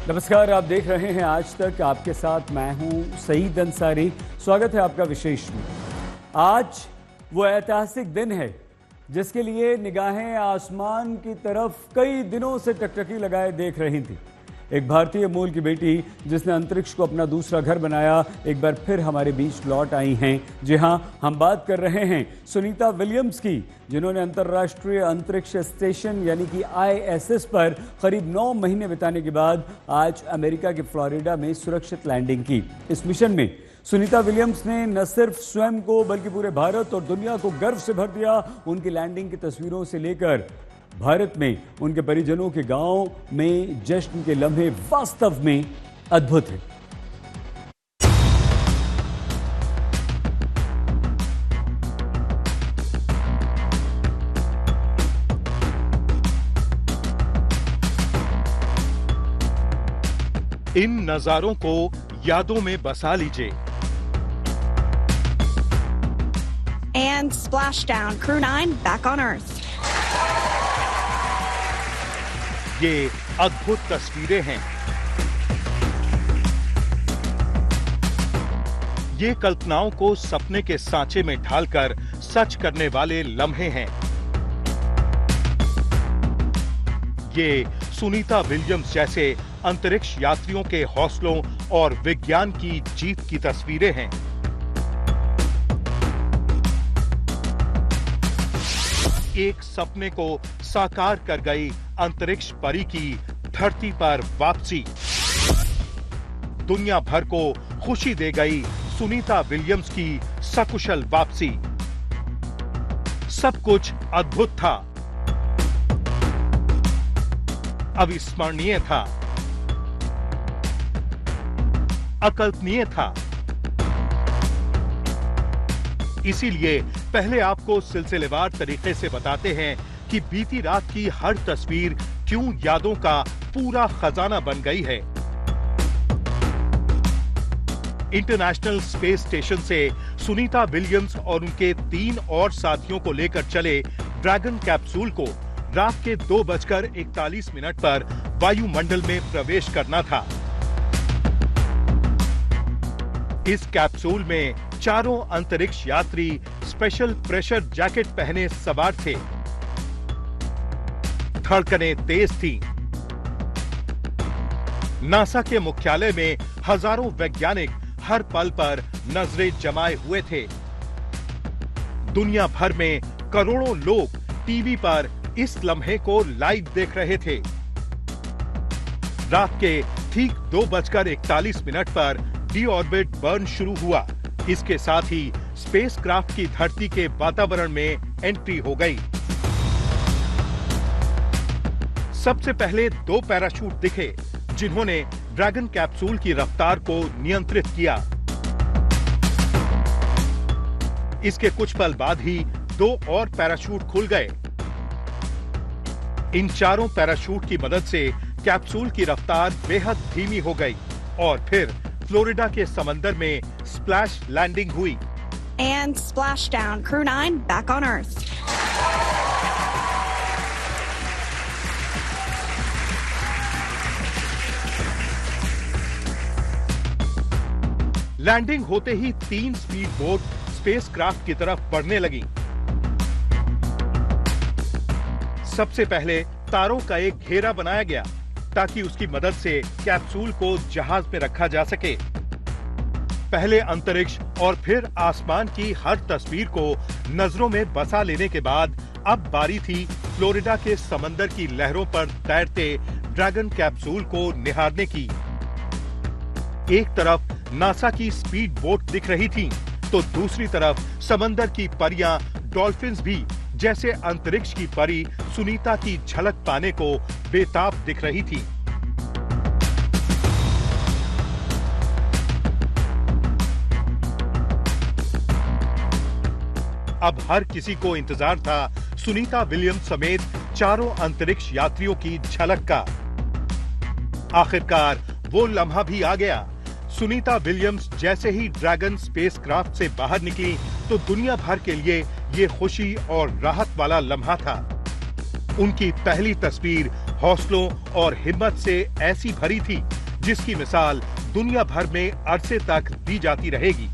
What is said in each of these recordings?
नमस्कार, आप देख रहे हैं आज तक। आपके साथ मैं हूं सईद अंसारी। स्वागत है आपका विशेष में। आज वो ऐतिहासिक दिन है जिसके लिए निगाहें आसमान की तरफ कई दिनों से टकटकी लगाए देख रही थी। एक भारतीय मूल की बेटी जिसने अंतरिक्ष को अपना दूसरा घर बनाया, एक बार फिर हमारे बीच लौट आई हैं। जी हां, हम बात कर रहे हैं सुनीता विलियम्स की, जिन्होंने अंतर्राष्ट्रीय अंतरिक्ष स्टेशन यानी कि ISS पर करीब 9 महीने बिताने के बाद आज अमेरिका के फ्लोरिडा में सुरक्षित लैंडिंग की। इस मिशन में सुनीता विलियम्स ने न सिर्फ स्वयं को बल्कि पूरे भारत और दुनिया को गर्व से भर दिया। उनकी लैंडिंग की तस्वीरों से लेकर भारत में उनके परिजनों के गांव में जश्न के लम्हे वास्तव में अद्भुत हैं। इन नजारों को यादों में बसा लीजिए। And splashdown, Crew 9 back on Earth. ये अद्भुत तस्वीरें हैं। ये कल्पनाओं को सपने के सांचे में ढालकर सच करने वाले लम्हे हैं। ये सुनीता विलियम्स जैसे अंतरिक्ष यात्रियों के हौसलों और विज्ञान की जीत की तस्वीरें हैं। एक सपने को साकार कर गई अंतरिक्ष परी की धरती पर वापसी, दुनिया भर को खुशी दे गई सुनीता विलियम्स की सकुशल वापसी। सब कुछ अद्भुत था, अविस्मरणीय था, अकल्पनीय था। इसीलिए पहले आपको सिलसिलेवार तरीके से बताते हैं कि बीती रात की हर तस्वीर क्यों यादों का पूरा खजाना बन गई है। इंटरनेशनल स्पेस स्टेशन से सुनीता विलियम्स और उनके 3 और साथियों को लेकर चले ड्रैगन कैप्सूल को रात के 2:41 पर वायुमंडल में प्रवेश करना था। इस कैप्सूल में चारों अंतरिक्ष यात्री स्पेशल प्रेशर जैकेट पहने सवार थे। धड़कनें तेज थीं। नासा के मुख्यालय में हजारों वैज्ञानिक हर पल पर नजरें जमाए हुए थे। दुनिया भर में करोड़ों लोग टीवी पर इस लम्हे को लाइव देख रहे थे। रात के ठीक 2:41 पर डी-ऑर्बिट बर्न शुरू हुआ। इसके साथ ही स्पेसक्राफ्ट की धरती के वातावरण में एंट्री हो गई। सबसे पहले 2 पैराशूट दिखे जिन्होंने ड्रैगन कैप्सूल की रफ्तार को नियंत्रित किया। इसके कुछ पल बाद ही 2 और पैराशूट खुल गए। इन चारों पैराशूट की मदद से कैप्सूल की रफ्तार बेहद धीमी हो गई और फिर फ्लोरिडा के समंदर में स्प्लैश लैंडिंग हुई। And splashdown, Crew 9 back on Earth. Landing होते ही 3 स्पीड बोट स्पेसक्राफ्ट की तरफ बढ़ने लगी। सबसे पहले तारों का एक घेरा बनाया गया ताकि उसकी मदद से कैप्सूल को जहाज में रखा जा सके। पहले अंतरिक्ष और फिर आसमान की हर तस्वीर को नजरों में बसा लेने के बाद अब बारी थी फ्लोरिडा के समंदर की लहरों पर तैरते ड्रैगन कैप्सूल को निहारने की। एक तरफ नासा की स्पीड बोट दिख रही थी तो दूसरी तरफ समंदर की परियां डॉल्फिन्स भी जैसे अंतरिक्ष की परी सुनीता की झलक पाने को बेताब दिख रही थी। अब हर किसी को इंतजार था सुनीता विलियम्स समेत चारों अंतरिक्ष यात्रियों की झलक का। आखिरकार वो लम्हा भी आ गया। सुनीता विलियम्स जैसे ही ड्रैगन स्पेसक्राफ्ट से बाहर निकली तो दुनिया भर के लिए ये खुशी और राहत वाला लम्हा था। उनकी पहली तस्वीर हौसलों और हिम्मत से ऐसी भरी थी जिसकी मिसाल दुनिया भर में अरसे तक दी जाती रहेगी।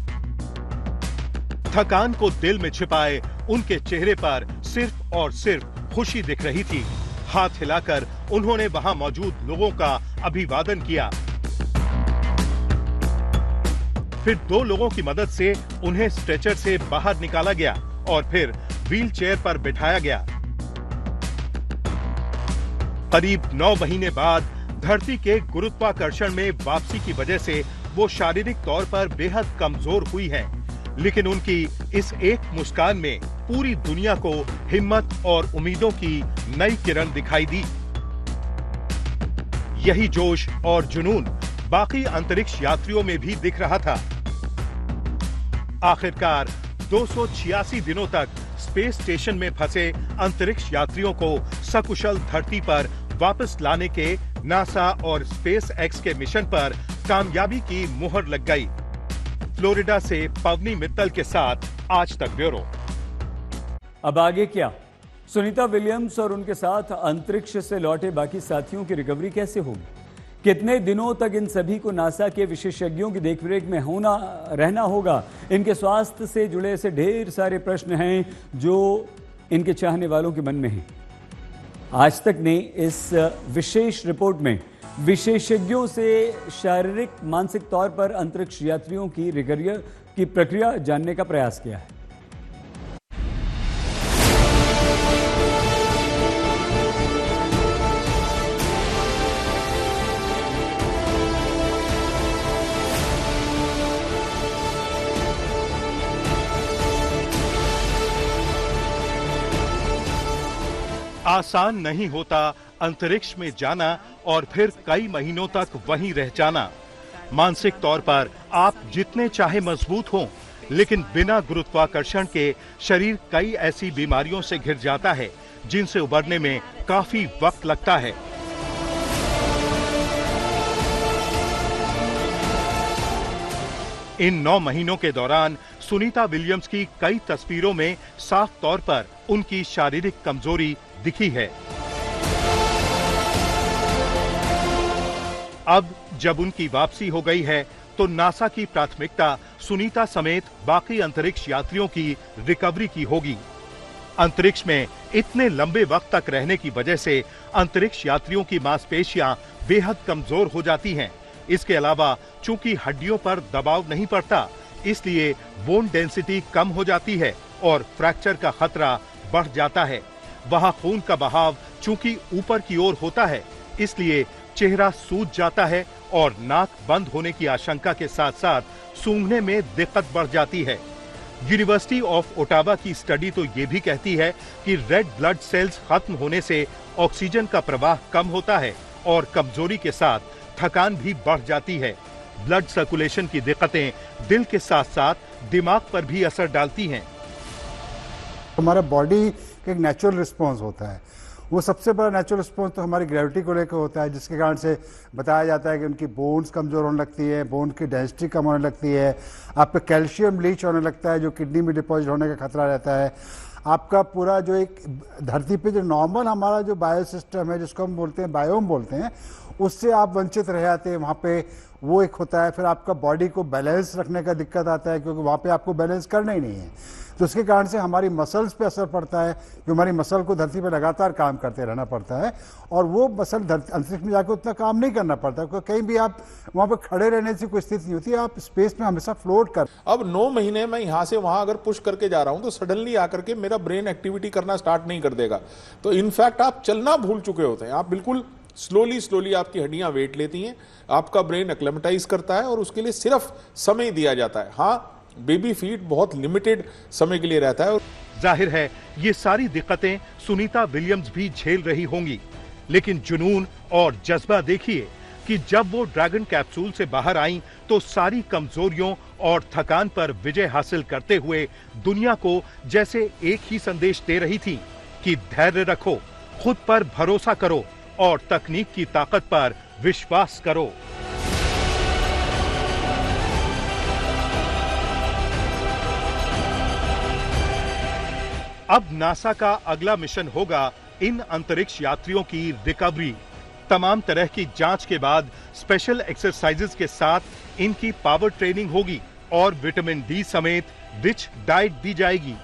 थकान को दिल में छिपाए उनके चेहरे पर सिर्फ और सिर्फ खुशी दिख रही थी। हाथ हिलाकर उन्होंने वहां मौजूद लोगों का अभिवादन किया। फिर 2 लोगों की मदद से उन्हें स्ट्रेचर से बाहर निकाला गया और फिर व्हील चेयर पर बिठाया गया। करीब 9 महीने बाद धरती के गुरुत्वाकर्षण में वापसी की वजह से वो शारीरिक तौर पर बेहद कमजोर हुई हैं, लेकिन उनकी इस एक मुस्कान में पूरी दुनिया को हिम्मत और उम्मीदों की नई किरण दिखाई दी। यही जोश और जुनून बाकी अंतरिक्ष यात्रियों में भी दिख रहा था। आखिरकार 286 दिनों तक स्पेस स्टेशन में फंसे अंतरिक्ष यात्रियों को सकुशल धरती पर वापस लाने के नासा और स्पेस एक्स के मिशन पर कामयाबी की मुहर लग गई। फ्लोरिडा से पवनी मित्तल के साथ आज तक ब्यूरो। अब आगे क्या? सुनीता विलियम्स और उनके साथ अंतरिक्ष से लौटे बाकी साथियों की रिकवरी कैसे होगी? कितने दिनों तक इन सभी को नासा के विशेषज्ञों की देखरेख में रहना होगा? इनके स्वास्थ्य से जुड़े ऐसे ढेर सारे प्रश्न हैं जो इनके चाहने वालों के मन में हैं। आज तक ने इस विशेष रिपोर्ट में विशेषज्ञों से शारीरिक मानसिक तौर पर अंतरिक्ष यात्रियों की रिकवरी की प्रक्रिया जानने का प्रयास किया है। आसान नहीं होता अंतरिक्ष में जाना और फिर कई महीनों तक वहीं रह जाना। मानसिक तौर पर आप जितने चाहे मजबूत हों, लेकिन बिना गुरुत्वाकर्षण के शरीर कई ऐसी बीमारियों से घिर जाता है जिनसे उबरने में काफी वक्त लगता है। इन 9 महीनों के दौरान सुनीता विलियम्स की कई तस्वीरों में साफ तौर पर उनकी शारीरिक कमजोरी दिखी है। अब जब उनकी वापसी हो गई है तो नासा की प्राथमिकता सुनीता समेत बाकी अंतरिक्ष यात्रियों की रिकवरी की होगी। अंतरिक्ष में इतने लंबे वक्त तक रहने की वजह से अंतरिक्ष यात्रियों की मांसपेशियां बेहद कमजोर हो जाती हैं। इसके अलावा चूंकि हड्डियों पर दबाव नहीं पड़ता, इसलिए बोन डेंसिटी कम हो जाती है और फ्रैक्चर का खतरा बढ़ जाता है। वहां खून का बहाव चूंकि ऊपर की ओर होता है, इसलिए चेहरा सूज जाता है और नाक बंद होने की आशंका के साथ साथ सूंघने में दिक्कत बढ़ जाती है। यूनिवर्सिटी ऑफ ओटावा की स्टडी तो ये भी कहती है कि रेड ब्लड सेल्स खत्म होने से ऑक्सीजन का प्रवाह कम होता है और कमजोरी के साथ थकान भी बढ़ जाती है। ब्लड सर्कुलेशन की दिक्कतें दिल के साथ साथ दिमाग पर भी असर डालती हैं। हमारा बॉडी का एक नेचुरल रिस्पॉन्स होता है, वो सबसे बड़ा नेचुरल रिस्पॉन्स तो हमारी ग्रेविटी को लेकर होता है, जिसके कारण से बताया जाता है कि उनकी बोन्स कमजोर होने लगती है, बोन की डेंसिटी कम होने लगती है, आपका कैल्शियम लीच होने लगता है जो किडनी में डिपॉजिट होने का खतरा रहता है। आपका पूरा जो एक धरती पे जो नॉर्मल हमारा जो बायो सिस्टम है, जिसको हम बोलते हैं बायोम बोलते हैं, उससे आप वंचित रह जाते हैं। वहाँ पे वो एक होता है। फिर आपका बॉडी को बैलेंस रखने का दिक्कत आता है, क्योंकि वहाँ पे आपको बैलेंस करना ही नहीं है। तो उसके कारण से हमारी मसल्स पे असर पड़ता है, कि हमारी मसल को धरती पे लगातार काम करते रहना पड़ता है, और वो मसल अंतरिक्ष में जाकर उतना काम नहीं करना पड़ता, क्योंकि कहीं भी आप वहाँ पे खड़े रहने से कोई स्थिति नहीं होती, आप स्पेस में हमेशा फ्लोट कर। अब 9 महीने मैं यहाँ से वहाँ अगर पुश करके जा रहा हूँ तो सडनली आकर के मेरा ब्रेन एक्टिविटी करना स्टार्ट नहीं कर देगा। तो इनफैक्ट आप चलना भूल चुके होते हैं, आप बिल्कुल स्लोली आपकी हड्डियां वेट लेती हैं, आपका ब्रेन एक्लेमेटाइज करता है और उसके लिए सिर्फ समय दिया जाता है। हाँ, बेबी फीट बहुत लिमिटेड समय के लिए रहता है। जाहिर है ये सारी दिक्कतें सुनीता विलियम्स भी झेल रही होंगी, लेकिन जुनून और जज्बा देखिए कि जब वो ड्रैगन कैप्सूल से बाहर आईं तो सारी कमजोरियों और थकान पर विजय हासिल करते हुए दुनिया को जैसे एक ही संदेश दे रही थी कि धैर्य रखो, खुद पर भरोसा करो और तकनीक की ताकत पर विश्वास करो। अब नासा का अगला मिशन होगा इन अंतरिक्ष यात्रियों की रिकवरी। तमाम तरह की जांच के बाद स्पेशल एक्सरसाइजेस के साथ इनकी पावर ट्रेनिंग होगी और विटामिन डी समेत रिच डाइट दी जाएगी।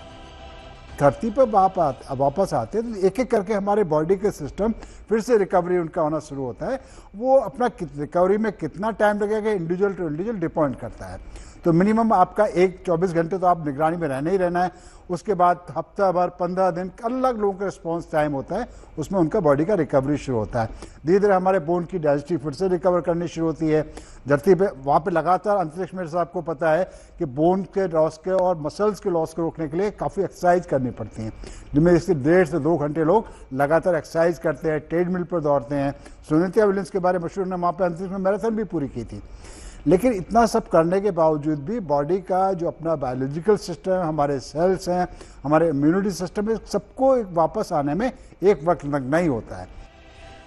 धरती पर वापस आते हैं तो एक एक करके हमारे बॉडी के सिस्टम फिर से रिकवरी उनका होना शुरू होता है। वो अपना रिकवरी में कितना टाइम लगेगा इंडिविजुअल टू इंडिविजुअल डिपेंड करता है। तो मिनिमम आपका 24 घंटे तो आप निगरानी में रहना ही रहना है। उसके बाद हफ्ता भर 15 दिन अलग लोगों का रिस्पॉन्स टाइम होता है, उसमें उनका बॉडी का रिकवरी शुरू होता है। धीरे धीरे हमारे बोन की डेंसिटी फिर से रिकवर करनी शुरू होती है। धरती पे वहाँ पे लगातार अंतरिक्ष में आपको पता है कि बोन के लॉस के और मसल्स के लॉस को रोकने के लिए काफ़ी एक्सरसाइज करनी पड़ती हैं, जिनमें इससे 1.5 से 2 घंटे लोग लगातार एक्सरसाइज करते हैं, ट्रेडमिल पर दौड़ते हैं। सुनीता विलियम्स के बारे में मशहूर ने वहाँ पर अंतरिक्ष में मैराथन भी पूरी की थी। लेकिन इतना सब करने के बावजूद भी बॉडी का जो अपना बायोलॉजिकल सिस्टम, हमारे सेल्स हैं, हमारे इम्यूनिटी सिस्टम है, सबको वापस आने में एक वक्त लगना ही होता है।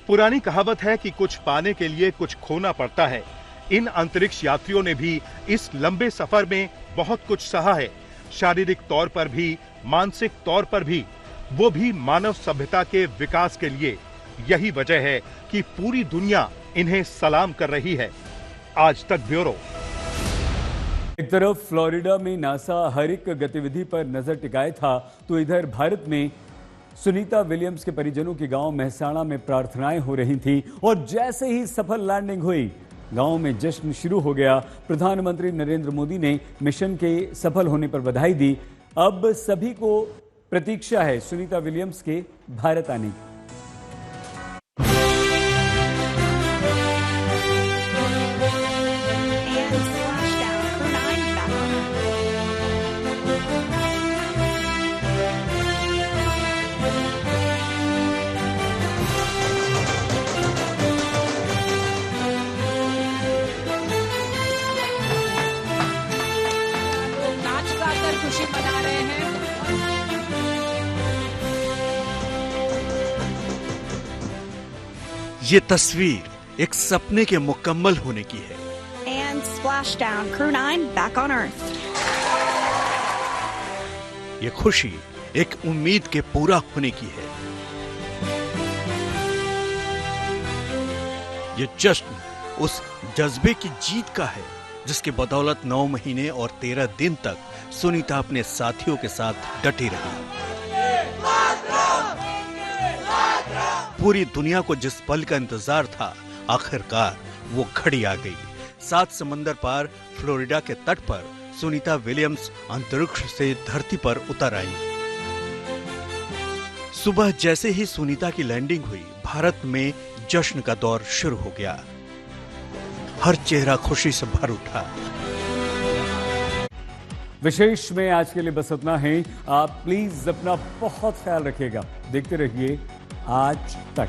पुरानी कहावत है कि कुछ पाने के लिए कुछ खोना पड़ता है। इन अंतरिक्ष यात्रियों ने भी इस लंबे सफर में बहुत कुछ सहा है, शारीरिक तौर पर भी, मानसिक तौर पर भी, वो भी मानव सभ्यता के विकास के लिए। यही वजह है कि पूरी दुनिया इन्हें सलाम कर रही है। आज तक ब्यूरो। एक तरफ फ्लोरिडा में नासा हर एक गतिविधि पर नजर टिकाए था, तो इधर भारत में सुनीता विलियम्स के परिजनों के गांव मेहसाणा में प्रार्थनाएं हो रही थी और जैसे ही सफल लैंडिंग हुई, गांव में जश्न शुरू हो गया। प्रधानमंत्री नरेंद्र मोदी ने मिशन के सफल होने पर बधाई दी। अब सभी को प्रतीक्षा है सुनीता विलियम्स के भारत आने की। खुशी मना रहे हैं। ये तस्वीर एक सपने के मुकम्मल होने की है। And splashdown, Crew 9 back on Earth. ये खुशी एक उम्मीद के पूरा होने की है। ये जश्न उस जज्बे की जीत का है जिसके बदौलत 9 महीने और 13 दिन तक सुनीता अपने साथियों के साथ डटी रही। पूरी दुनिया को जिस पल का इंतजार था, आखिरकार वो घड़ी आ गई। 7 समंदर पार फ्लोरिडा के तट पर सुनीता विलियम्स अंतरिक्ष से धरती पर उतर आई। सुबह जैसे ही सुनीता की लैंडिंग हुई, भारत में जश्न का दौर शुरू हो गया। हर चेहरा खुशी से भर उठा। विशेष में आज के लिए बस इतना है। आप प्लीज अपना बहुत ख्याल रखिएगा। देखते रहिए आज तक।